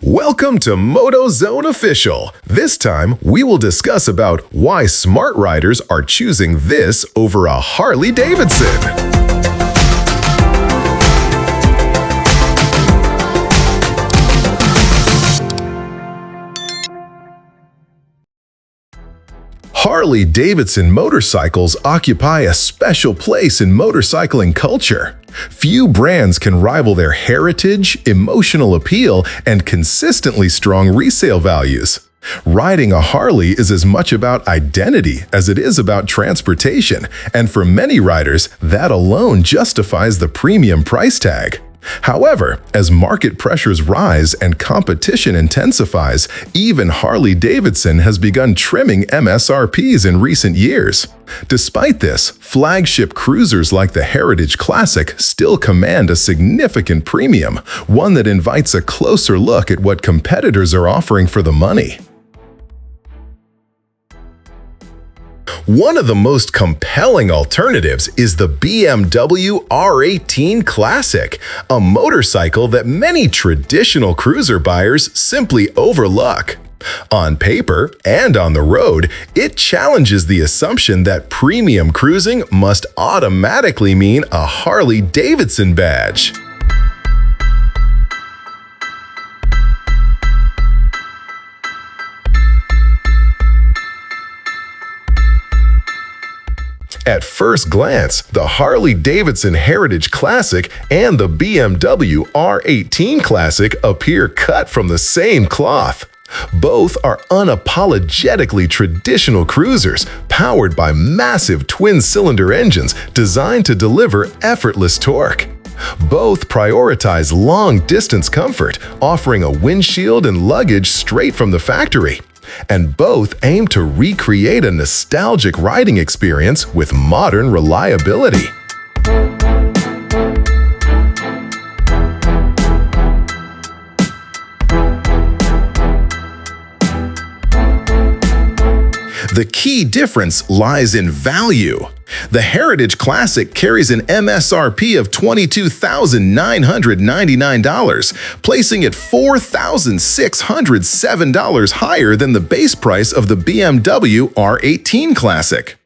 Welcome to MotoZone Official. This time, we will discuss about why smart riders are choosing this over a Harley-Davidson. Harley-Davidson motorcycles occupy a special place in motorcycling culture. Few brands can rival their heritage, emotional appeal, and consistently strong resale values. Riding a Harley is as much about identity as it is about transportation, and for many riders, that alone justifies the premium price tag. However, as market pressures rise and competition intensifies, even Harley-Davidson has begun trimming MSRPs in recent years. Despite this, flagship cruisers like the Heritage Classic still command a significant premium, one that invites a closer look at what competitors are offering for the money. One of the most compelling alternatives is the BMW R Classic, a motorcycle that many traditional cruiser buyers simply overlook. On paper and on the road, it challenges the assumption that premium cruising must automatically mean a Harley-Davidson badge. At first glance, the Harley-Davidson Heritage Classic and the BMW R Classic appear cut from the same cloth. Both are unapologetically traditional cruisers powered by massive twin-cylinder engines designed to deliver effortless torque. Both prioritize long-distance comfort, offering a windshield and luggage straight from the factory. And both aim to recreate a nostalgic riding experience with modern reliability. The key difference lies in value. The Heritage Classic carries an MSRP of $22,999, placing it $4,607 higher than the base price of the BMW R Classic.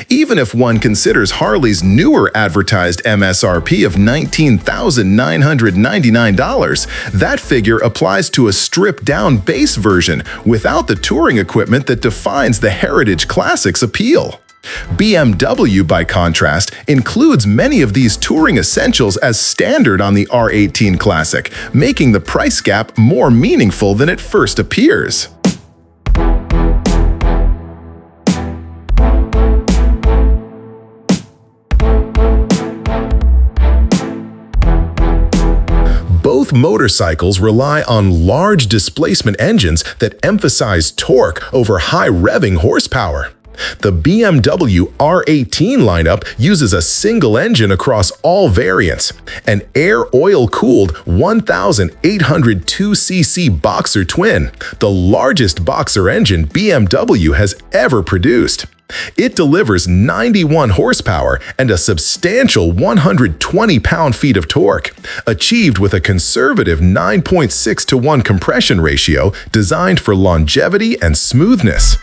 Even if one considers Harley's newer advertised MSRP of $19,999, that figure applies to a stripped-down base version without the touring equipment that defines the Heritage Classic's appeal. BMW, by contrast, includes many of these touring essentials as standard on the R Classic, making the price gap more meaningful than it first appears. Both motorcycles rely on large displacement engines that emphasize torque over high revving horsepower. The BMW R lineup uses a single engine across all variants, an air-oil-cooled 1,802cc Boxer twin, the largest boxer engine BMW has ever produced. It delivers 91 horsepower and a substantial 120 pound-feet of torque, achieved with a conservative 9.6:1 compression ratio designed for longevity and smoothness.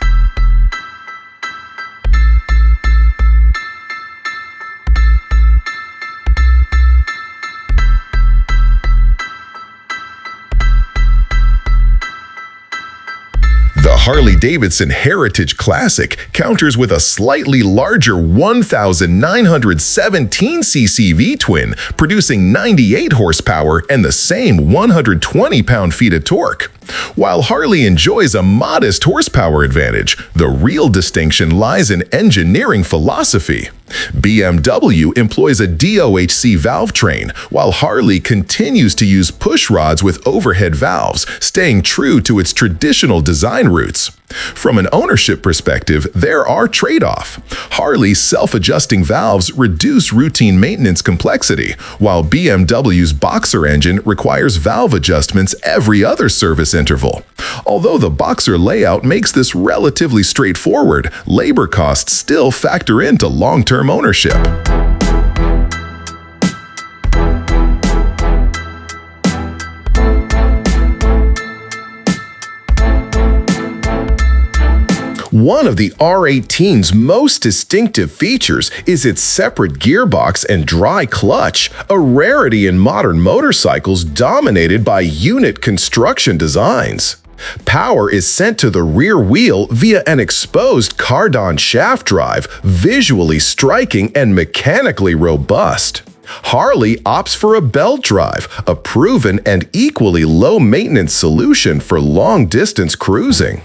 The Harley-Davidson Heritage Classic counters with a slightly larger 1,917cc V-twin, producing 98 horsepower and the same 120 pound-feet of torque. While Harley enjoys a modest horsepower advantage, the real distinction lies in engineering philosophy. BMW employs a DOHC valve train, while Harley continues to use push rods with overhead valves, staying true to its traditional design roots. From an ownership perspective, there are trade-offs. Harley's self-adjusting valves reduce routine maintenance complexity, while BMW's Boxer engine requires valve adjustments every other service interval. Although the Boxer layout makes this relatively straightforward, labor costs still factor into long-term ownership. One of the R18's most distinctive features is its separate gearbox and dry clutch, a rarity in modern motorcycles dominated by unit construction designs. Power is sent to the rear wheel via an exposed cardan shaft drive, visually striking and mechanically robust. Harley opts for a belt drive, a proven and equally low-maintenance solution for long-distance cruising.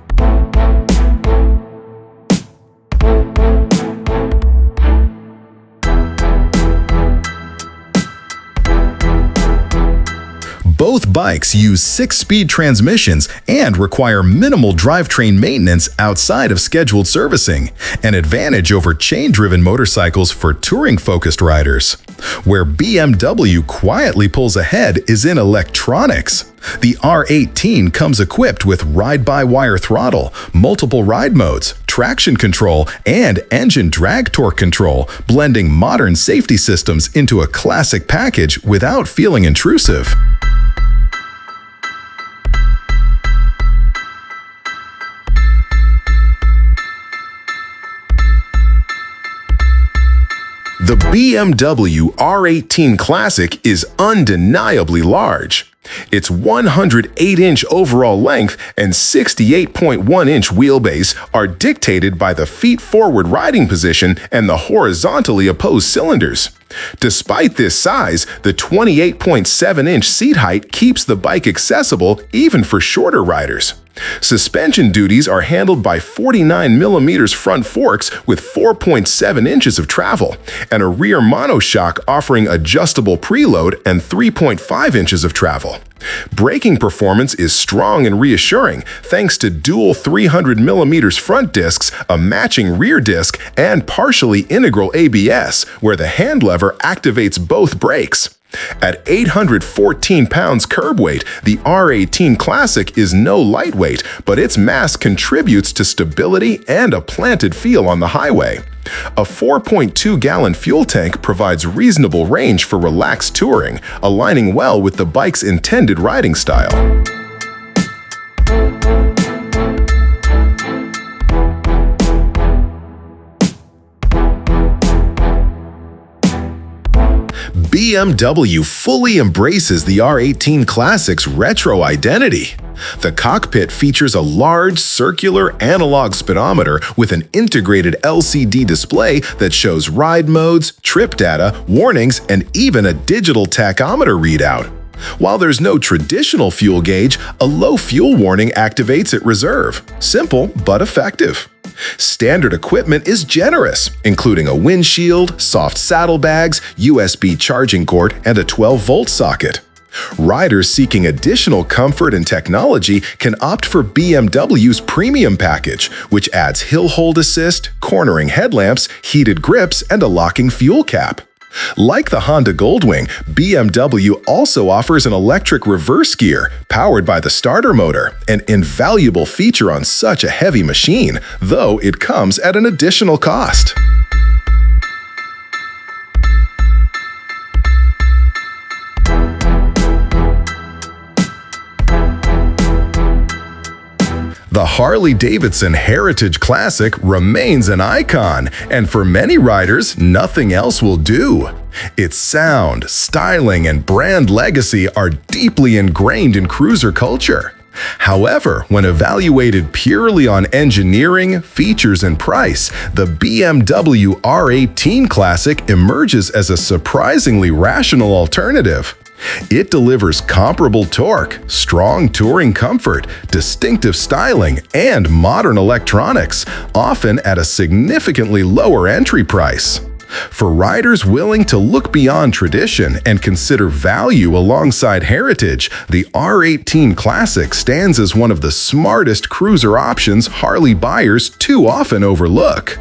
Both bikes use 6-speed transmissions and require minimal drivetrain maintenance outside of scheduled servicing, an advantage over chain-driven motorcycles for touring-focused riders. Where BMW quietly pulls ahead is in electronics. The R18 comes equipped with ride-by-wire throttle, multiple ride modes, traction control, and engine drag torque control, blending modern safety systems into a classic package without feeling intrusive. The BMW R18 Classic is undeniably large. Its 108-inch overall length and 68.1-inch wheelbase are dictated by the feet-forward riding position and the horizontally opposed cylinders. Despite this size, the 28.7-inch seat height keeps the bike accessible even for shorter riders. Suspension duties are handled by 49mm front forks with 4.7 inches of travel, and a rear monoshock offering adjustable preload and 3.5 inches of travel. Braking performance is strong and reassuring thanks to dual 300mm front discs, a matching rear disc, and partially integral ABS, where the hand lever activates both brakes. At 814 pounds curb weight, the R18 Classic is no lightweight, but its mass contributes to stability and a planted feel on the highway. A 4.2-gallon fuel tank provides reasonable range for relaxed touring, aligning well with the bike's intended riding style. BMW fully embraces the R18 Classic's retro identity. The cockpit features a large, circular analog speedometer with an integrated LCD display that shows ride modes, trip data, warnings, and even a digital tachometer readout. While there's no traditional fuel gauge, a low fuel warning activates at reserve. Simple but effective. Standard equipment is generous, including a windshield, soft saddlebags, USB charging cord, and a 12-volt socket. Riders seeking additional comfort and technology can opt for BMW's premium package, which adds hill hold assist, cornering headlamps, heated grips, and a locking fuel cap. Like the Honda Goldwing, BMW also offers an electric reverse gear powered by the starter motor, an invaluable feature on such a heavy machine, though it comes at an additional cost. The Harley-Davidson Heritage Classic remains an icon, and for many riders, nothing else will do. Its sound, styling, and brand legacy are deeply ingrained in cruiser culture. However, when evaluated purely on engineering, features, and price, the BMW R18 Classic emerges as a surprisingly rational alternative. It delivers comparable torque, strong touring comfort, distinctive styling, and modern electronics, often at a significantly lower entry price. For riders willing to look beyond tradition and consider value alongside heritage, the R18 Classic stands as one of the smartest cruiser options Harley buyers too often overlook.